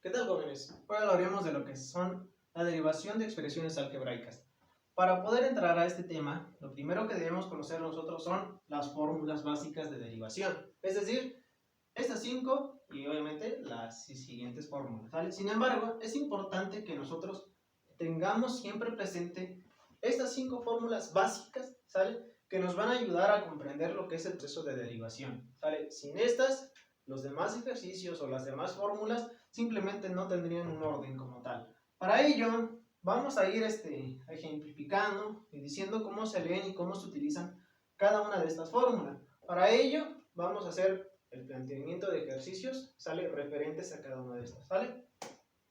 ¿Qué tal, jóvenes? Hoy hablaremos de lo que son la derivación de expresiones algebraicas. Para poder entrar a este tema, lo primero que debemos conocer nosotros son las fórmulas básicas de derivación, es decir, estas 5 y obviamente las siguientes fórmulas, ¿vale? Sin embargo, es importante que nosotros tengamos siempre presente estas 5 fórmulas básicas, ¿sale? Que nos van a ayudar a comprender lo que es el proceso de derivación, ¿sale? Sin estas, los demás ejercicios o las demás fórmulas simplemente no tendrían un orden como tal. Para ello, vamos a ir ejemplificando y diciendo cómo se leen y cómo se utilizan cada una de estas fórmulas. Para ello, vamos a hacer el planteamiento de ejercicios, ¿sale? Referentes a cada una de estas, ¿sale?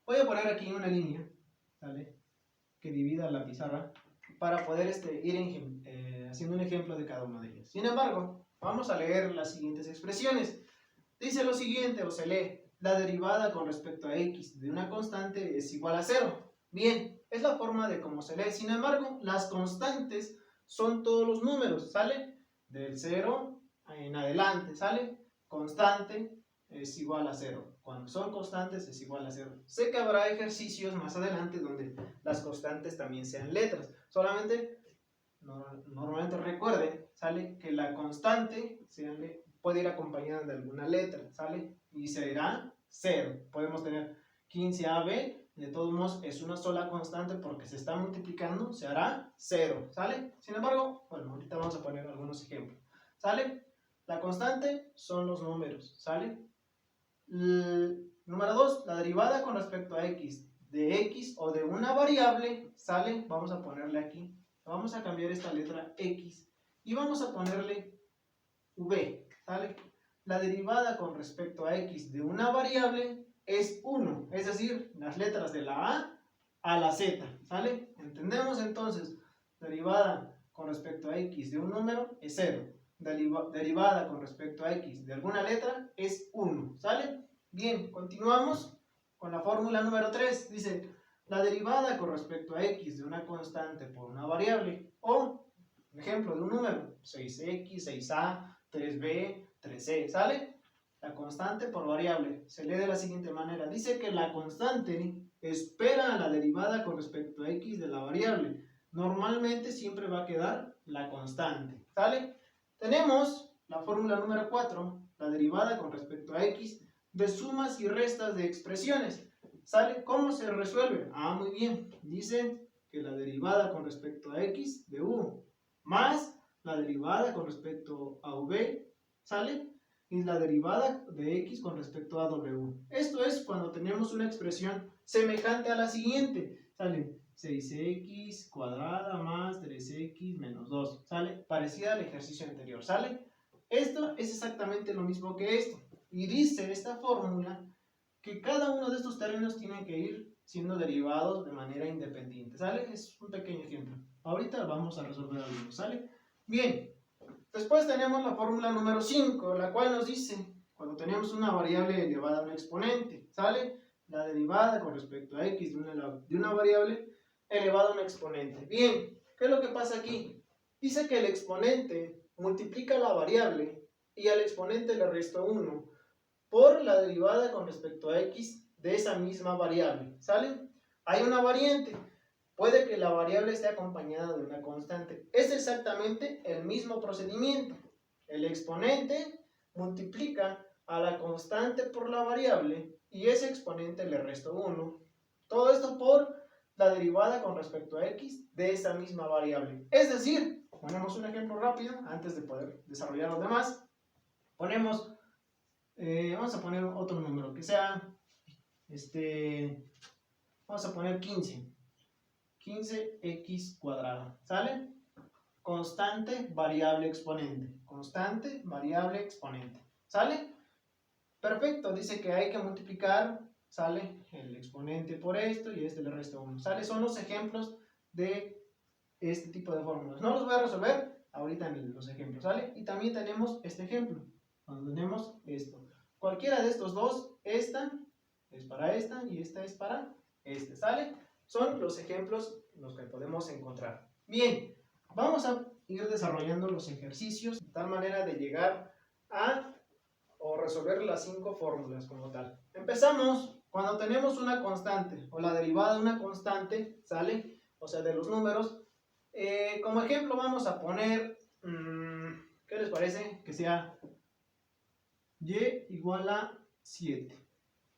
Voy a poner aquí una línea, ¿sale? Que divida la pizarra para poder ir haciendo un ejemplo de cada una de ellas. Sin embargo, vamos a leer las siguientes expresiones. Dice lo siguiente, o se lee: la derivada con respecto a x de una constante es igual a 0. Bien, es la forma de cómo se lee. Sin embargo, las constantes son todos los números, ¿sale? Del 0 en adelante, ¿sale? Constante es igual a 0. Cuando son constantes es igual a 0. Sé que habrá ejercicios más adelante donde las constantes también sean letras. Solamente, normalmente recuerden, ¿sale? Que la constante puede ir acompañada de alguna letra, ¿sale? Y será 0. Podemos tener 15AB, de todos modos es una sola constante porque se está multiplicando, se hará 0, ¿sale? Sin embargo, bueno, ahorita vamos a poner algunos ejemplos, ¿sale? La constante son los números, ¿sale? Número 2, la derivada con respecto a x de x o de una variable, ¿sale? Vamos a ponerle aquí, vamos a cambiar esta letra x y vamos a ponerle v, ¿sale? La derivada con respecto a x de una variable es 1, es decir, las letras de la a la z, ¿sale? ¿Entendemos? Entonces, derivada con respecto a x de un número es 0. Derivada con respecto a x de alguna letra es 1, ¿sale? Bien, continuamos con la fórmula número 3. Dice, la derivada con respecto a x de una constante por una variable, o, ejemplo de un número, 6x, 6a, 3b, 3c, ¿sale? La constante por variable se lee de la siguiente manera. Dice que la constante espera a la derivada con respecto a x de la variable. Normalmente siempre va a quedar la constante, ¿sale? Tenemos la fórmula número 4, la derivada con respecto a x de sumas y restas de expresiones, ¿sale? ¿Cómo se resuelve? Muy bien, dice que la derivada con respecto a x de u más la derivada con respecto a v, ¿sale? Y la derivada de x con respecto a w. Esto es cuando tenemos una expresión semejante a la siguiente, ¿sale? 6x cuadrada más 3x menos 2, ¿sale? Parecida al ejercicio anterior, ¿sale? Esto es exactamente lo mismo que esto. Y dice esta fórmula que cada uno de estos términos tienen que ir siendo derivados de manera independiente, ¿sale? Es un pequeño ejemplo. Ahorita vamos a resolver algunos, ¿sale? Bien, después tenemos la fórmula número 5, la cual nos dice, cuando tenemos una variable elevada a un exponente, ¿sale? La derivada con respecto a x de una variable elevada a un exponente. Bien, ¿qué es lo que pasa aquí? Dice que el exponente multiplica la variable y al exponente le resta 1 por la derivada con respecto a x de esa misma variable, ¿sale? Hay una variante, puede que la variable esté acompañada de una constante. Es exactamente el mismo procedimiento. El exponente multiplica a la constante por la variable y ese exponente le resta 1. Todo esto por la derivada con respecto a x de esa misma variable. Es decir, ponemos un ejemplo rápido antes de poder desarrollar los demás. Vamos a poner otro número que sea, vamos a poner 15. 15x cuadrada, ¿sale? Constante, variable, exponente. Constante, variable, exponente, ¿sale? Perfecto, dice que hay que multiplicar, ¿sale? El exponente por esto y le resta 1, ¿sale? Son los ejemplos de este tipo de fórmulas. No los voy a resolver ahorita en los ejemplos, ¿sale? Y también tenemos este ejemplo, cuando tenemos esto. Cualquiera de estos dos, esta es para esta y esta es para este, ¿sale? Son los ejemplos los que podemos encontrar. Bien, vamos a ir desarrollando los ejercicios de tal manera de llegar a o resolver las 5 fórmulas como tal. Empezamos Cuando tenemos una constante o la derivada de una constante, ¿sale? O sea, de los números, como ejemplo vamos a poner, ¿qué les parece? Que sea y igual a 7,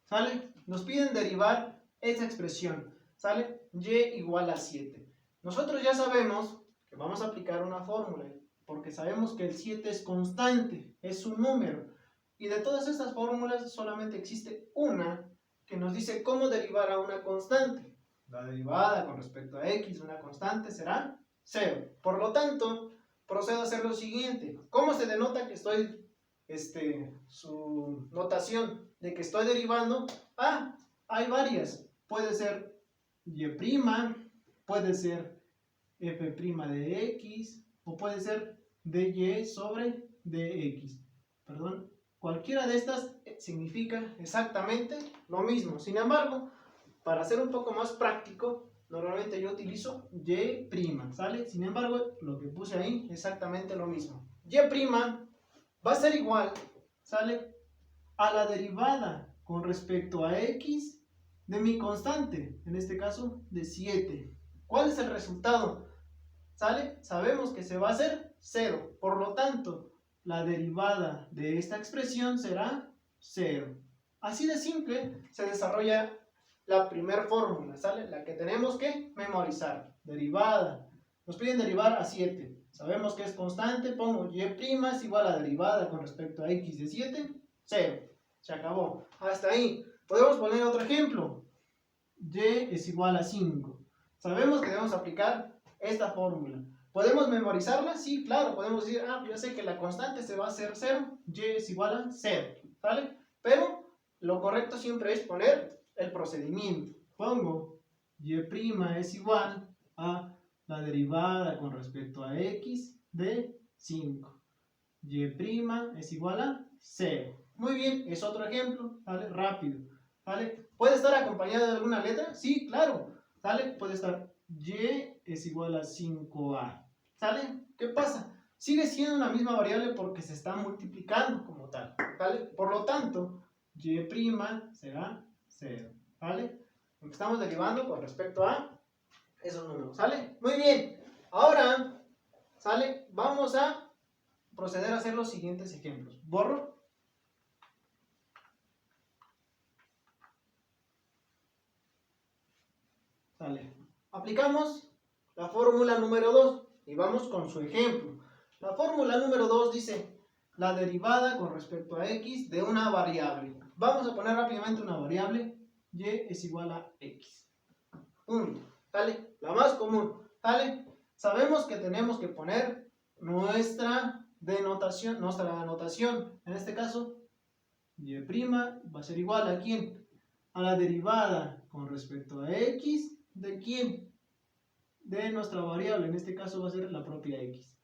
¿sale? Nos piden derivar esa expresión, ¿sale? Y igual a 7. Nosotros ya sabemos que vamos a aplicar una fórmula, porque sabemos que el 7 es constante, es un número. Y de todas estas fórmulas solamente existe una que nos dice cómo derivar a una constante. La derivada con respecto a x de una constante será 0. Por lo tanto, procedo a hacer lo siguiente. ¿Cómo se denota que estoy, su notación de que estoy derivando? Hay varias. Puede ser y', puede ser f' de x, o puede ser dy sobre dx. Perdón, cualquiera de estas significa exactamente lo mismo. Sin embargo, para ser un poco más práctico, normalmente yo utilizo y', ¿sale? Sin embargo, lo que puse ahí es exactamente lo mismo. Y' va a ser igual, ¿sale? A la derivada con respecto a x de mi constante, en este caso de 7. ¿Cuál es el resultado? ¿Sale? Sabemos que se va a hacer 0, por lo tanto, la derivada de esta expresión será 0. Así de simple se desarrolla la primera fórmula, ¿sale? La que tenemos que memorizar. Derivada. Nos piden derivar a 7. Sabemos que es constante, pongo y' es igual a la derivada con respecto a x de 7, 0. Se acabó. Hasta ahí. Podemos poner otro ejemplo. Y es igual a 5. Sabemos que debemos aplicar esta fórmula. ¿Podemos memorizarla? Sí, claro. Podemos decir, yo sé que la constante se va a hacer 0. Y es igual a 0. ¿Vale? Pero lo correcto siempre es poner el procedimiento. Pongo y' es igual a la derivada con respecto a x de 5. Y' es igual a 0. Muy bien, es otro ejemplo, ¿vale? Rápido, ¿vale? ¿Puede estar acompañado de alguna letra? Sí, claro, ¿sale? Puede estar y es igual a 5a, ¿sale? ¿Qué pasa? Sigue siendo una misma variable porque se está multiplicando como tal, ¿vale? Por lo tanto, y' será 0, ¿vale? Porque estamos derivando con respecto a esos números, ¿sale? Muy bien, ahora, ¿sale? Vamos a proceder a hacer los siguientes ejemplos. Borro. Sale. Aplicamos la fórmula número 2 y vamos con su ejemplo. La fórmula número 2 dice la derivada con respecto a x de una variable. Vamos a poner rápidamente una variable, y es igual a x. ¿Sale? La más común. ¿Sale? Sabemos que tenemos que poner nuestra denotación, nuestra anotación. En este caso, y' va a ser igual a ¿quién? A la derivada con respecto a x de ¿quién? De nuestra variable, en este caso va a ser la propia x.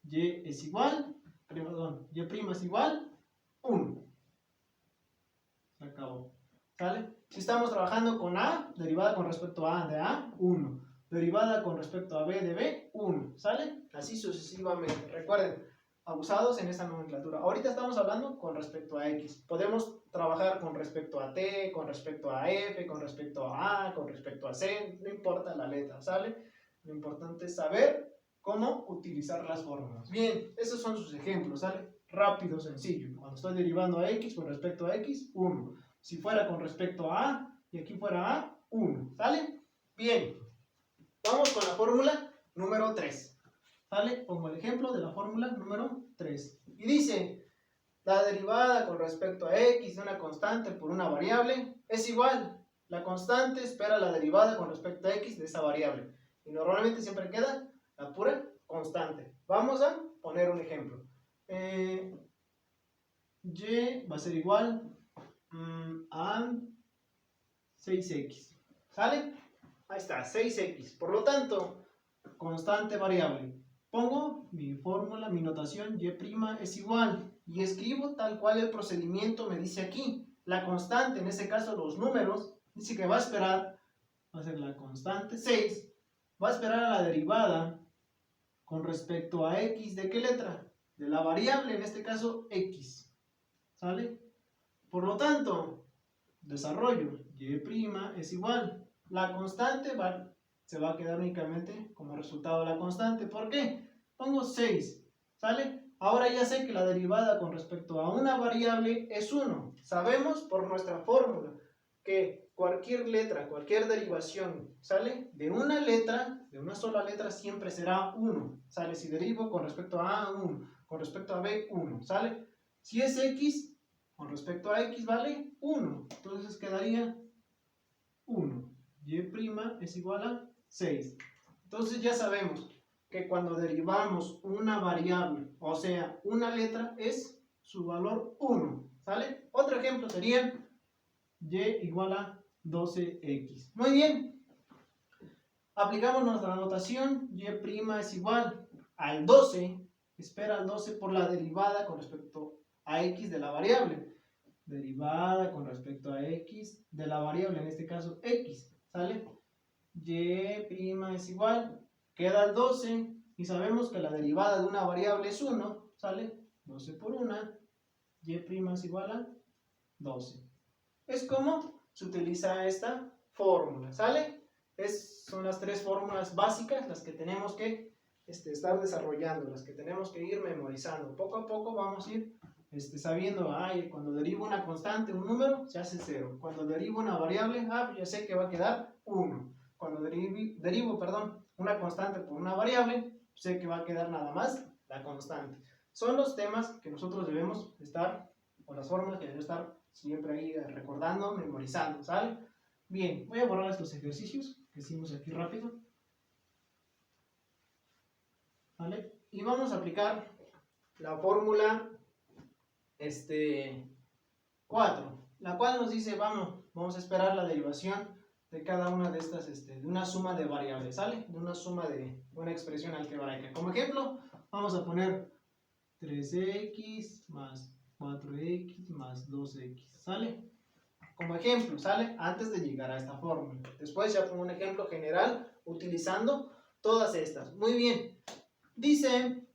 Y es igual, perdón, y' es igual 1. Se acabó. ¿Sale? Si estamos trabajando con a, derivada con respecto a de a, 1. Derivada con respecto a b de b, 1. ¿Sale? Así sucesivamente. Recuerden, abusados en esta nomenclatura. Ahorita estamos hablando con respecto a x. Podemos trabajar con respecto a t, con respecto a f, con respecto a, con respecto a c. No importa la letra, ¿sale? Lo importante es saber cómo utilizar las fórmulas. Bien, esos son sus ejemplos, ¿sale? Rápido, sencillo. Cuando estoy derivando a x con respecto a x, 1. Si fuera con respecto a y aquí fuera a, 1. ¿Sale? Bien. Vamos con la fórmula número 3. ¿Sale? Pongo el ejemplo de la fórmula número 3. Y dice, la derivada con respecto a x de una constante por una variable es igual. La constante espera la derivada con respecto a x de esa variable. Y normalmente siempre queda la pura constante. Vamos a poner un ejemplo. Y va a ser igual a 6x. ¿Sale? Ahí está, 6x. Por lo tanto, constante variable. Pongo mi fórmula, mi notación, y' es igual. Y escribo tal cual el procedimiento me dice aquí. La constante, en este caso los números, dice que va a esperar, va a ser la constante 6, va a esperar a la derivada con respecto a x. ¿De qué letra? De la variable, en este caso x. ¿Sale? Por lo tanto, desarrollo. Y' es igual. La constante se va a quedar únicamente como resultado la constante. ¿Por qué? Pongo 6. ¿Sale? Ahora ya sé que la derivada con respecto a una variable es 1. Sabemos por nuestra fórmula que cualquier letra, cualquier derivación, ¿sale? De una letra, de una sola letra, siempre será 1. ¿Sale? Si derivo con respecto a A, 1. Con respecto a B, 1. ¿Sale? Si es X, con respecto a X vale 1. Entonces quedaría 1. Y' es igual a 6. Entonces ya sabemos que cuando derivamos una variable, o sea, una letra, es su valor 1. ¿Sale? Otro ejemplo sería y igual a 12x. Muy bien. Aplicamos nuestra notación. Y' es igual al 12. Espera al 12 por la derivada con respecto a x de la variable. Derivada con respecto a x de la variable, en este caso x. ¿Sale? Y' es igual. Queda el 12. Y sabemos que la derivada de una variable es 1. ¿Sale? 12 por 1. Y' es igual a 12. Es como se utiliza esta fórmula, ¿sale? Son las tres fórmulas básicas las que tenemos que estar desarrollando, las que tenemos que ir memorizando. Poco a poco vamos a ir sabiendo, cuando derivo una constante, un número, se hace 0. Cuando derivo una variable, pues ya sé que va a quedar 1. Cuando derivo una constante por una variable, sé que va a quedar nada más la constante. Son los temas que nosotros debemos estar, o las fórmulas que debemos estar siempre ahí recordando, memorizando, ¿sale? Bien, voy a borrar estos ejercicios que hicimos aquí rápido. ¿Vale? Y vamos a aplicar la fórmula 4, la cual nos dice, vamos a esperar la derivación de cada una de estas, de una suma de variables, ¿sale? De una suma de una expresión algebraica. Como ejemplo, vamos a poner 3x más 4x más 2x, ¿sale? Como ejemplo, ¿sale? Antes de llegar a esta fórmula. Después ya pongo un ejemplo general utilizando todas estas. Muy bien. Dice,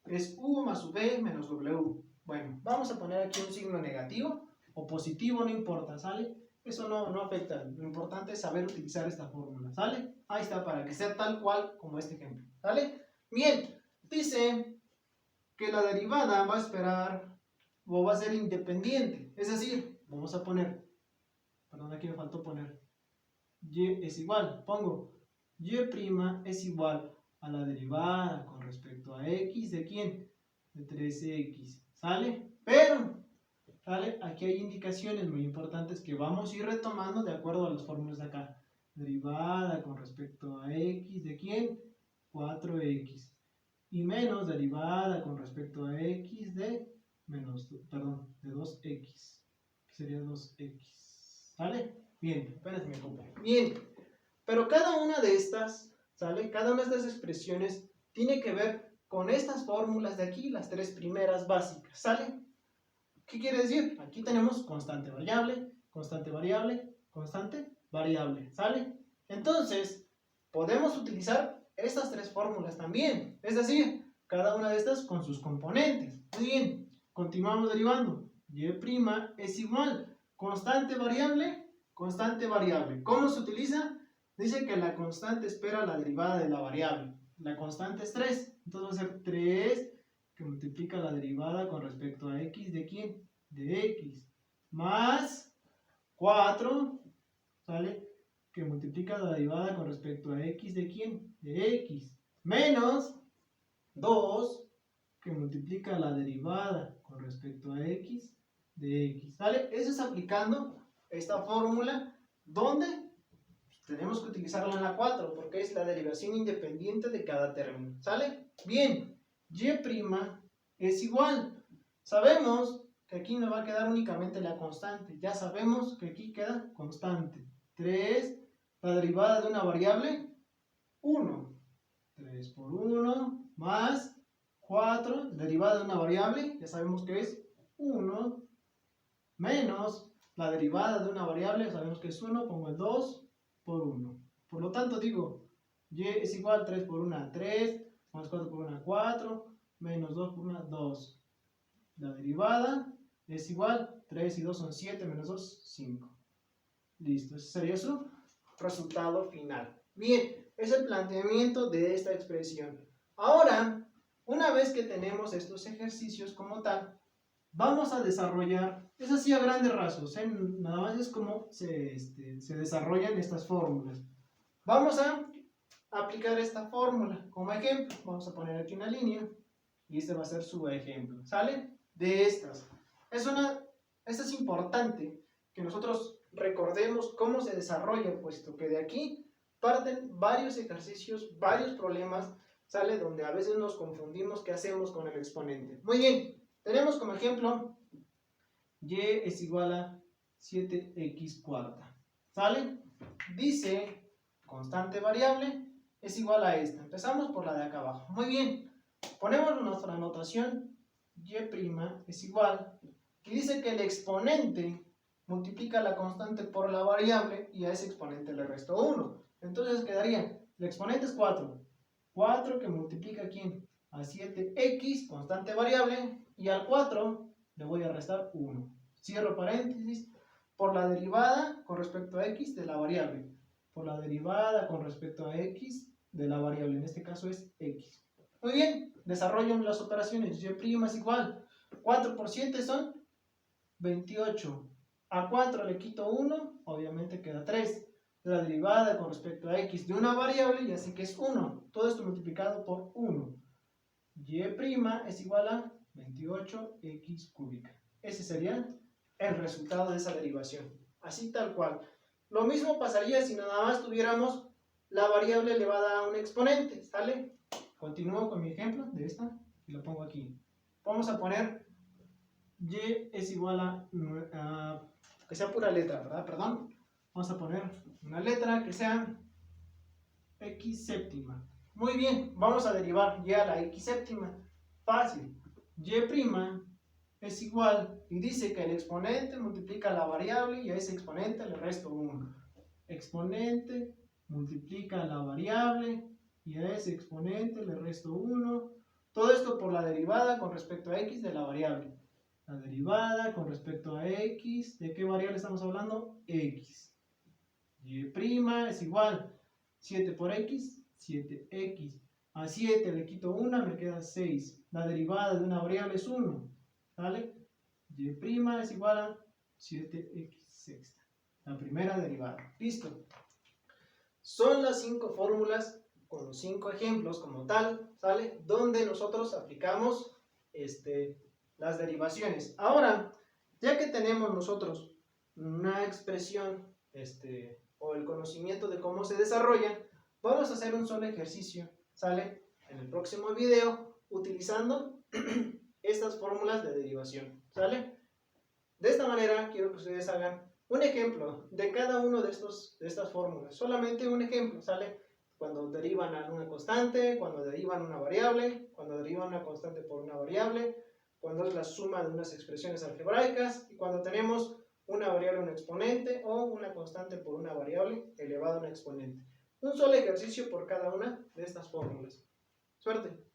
es u más v menos w. Bueno, vamos a poner aquí un signo negativo o positivo, no importa, ¿sale? Eso no afecta. Lo importante es saber utilizar esta fórmula, ¿sale? Ahí está, para que sea tal cual como este ejemplo, ¿sale? Bien, dice que la derivada va a esperar o va a ser independiente. Es decir, vamos a poner, perdón, aquí me faltó poner, y es igual, pongo y' es igual a la derivada con respecto a x de ¿quién? De 3x, ¿sale? Pero, ¿sale? Aquí hay indicaciones muy importantes que vamos a ir retomando de acuerdo a las fórmulas de acá. Derivada con respecto a x de ¿quién? 4x. Y menos derivada con respecto a x de de 2x. Sería 2x. ¿Sale? Bien, apenas me compré. Bien, pero cada una de estas, ¿sale? Cada una de estas expresiones tiene que ver con estas fórmulas de aquí, las tres primeras básicas, ¿sale? ¿Qué quiere decir? Aquí tenemos constante variable, constante variable, constante variable, ¿sale? Entonces, podemos utilizar estas tres fórmulas también, es decir, cada una de estas con sus componentes. Muy bien, continuamos derivando. Y' es igual, constante variable, constante variable. ¿Cómo se utiliza? Dice que la constante espera la derivada de la variable. La constante es 3, entonces va a ser 3 que multiplica la derivada con respecto a x de ¿quién? De x, más 4, ¿sale? Que multiplica la derivada con respecto a x de ¿quién? De x, menos 2, que multiplica la derivada con respecto a x de x, ¿sale? Eso es aplicando esta fórmula donde tenemos que utilizarla en la 4 porque es la derivación independiente de cada término, ¿sale? Bien, y' es igual. Sabemos que aquí me va a quedar únicamente la constante. Ya sabemos que aquí queda constante. 3, la derivada de una variable, 1. 3 por 1 más 4, derivada de una variable, ya sabemos que es 1, menos la derivada de una variable, sabemos que es 1, pongo el 2 por 1. Por lo tanto digo, y es igual 3 por 1, 3, más 4 por 1, 4, menos 2 por 1, 2. La derivada es igual, 3 y 2 son 7, menos 2, 5. Listo, ese sería su resultado final. Bien, es el planteamiento de esta expresión. Ahora, una vez que tenemos estos ejercicios como tal, vamos a desarrollar, es así a grandes rasgos, nada más es como se desarrollan estas fórmulas. Vamos a aplicar esta fórmula como ejemplo. Vamos a poner aquí una línea y este va a ser su ejemplo. ¿Sale? De estas. Esto es importante que nosotros recordemos cómo se desarrolla, puesto que de aquí parten varios ejercicios, varios problemas, ¿sale? Donde a veces nos confundimos qué hacemos con el exponente. Muy bien, tenemos como ejemplo y es igual a 7x cuarta. ¿Sale? Dice constante variable es igual a esta. Empezamos por la de acá abajo. Muy bien, ponemos nuestra notación y' es igual, que dice que el exponente multiplica la constante por la variable y a ese exponente le resto 1. Entonces quedaría, el exponente es 4. 4 que multiplica ¿a quién? A 7x, constante variable, y al 4 le voy a restar 1. Cierro paréntesis, por la derivada con respecto a x de la variable. Por la derivada con respecto a x de la variable, en este caso es x. Muy bien, desarrollo las operaciones. Y' es igual, 4 por 7 son 28. A 4 le quito 1, obviamente queda 3. La derivada con respecto a x de una variable, y así que es 1. Todo esto multiplicado por 1. Y' es igual a 28x cúbica. Ese sería el resultado de esa derivación. Así tal cual. Lo mismo pasaría si nada más tuviéramos la variable elevada a un exponente, ¿sale? Continúo con mi ejemplo de esta y lo pongo aquí. Vamos a poner y es igual a que sea pura letra, ¿verdad? Perdón. Vamos a poner una letra que sea x séptima. Muy bien, vamos a derivar y a la x séptima. Fácil. Y' es igual, y dice que el exponente multiplica la variable y a ese exponente le resto 1. Exponente multiplica la variable y a ese exponente le resto 1. Todo esto por la derivada con respecto a x de la variable. La derivada con respecto a x, ¿de qué variable estamos hablando? X. Y' es igual, 7 por x, 7x. A 7 le quito 1, me queda 6. La derivada de una variable es 1. ¿Vale? Y' es igual a 7x sexta. La primera derivada. Listo. Son las 5 fórmulas con los 5 ejemplos como tal, ¿sale? Donde nosotros aplicamos las derivaciones. Ahora, ya que tenemos nosotros una expresión o el conocimiento de cómo se desarrolla, vamos a hacer un solo ejercicio, ¿sale? En el próximo video, utilizando estas fórmulas de derivación, ¿sale? De esta manera quiero que ustedes hagan un ejemplo de cada uno de estas fórmulas, solamente un ejemplo, ¿sale? Cuando derivan a una constante, cuando derivan una variable, cuando derivan una constante por una variable, cuando es la suma de unas expresiones algebraicas y cuando tenemos una variable, un exponente o una constante por una variable elevada a un exponente. Un solo ejercicio por cada una de estas fórmulas. Suerte.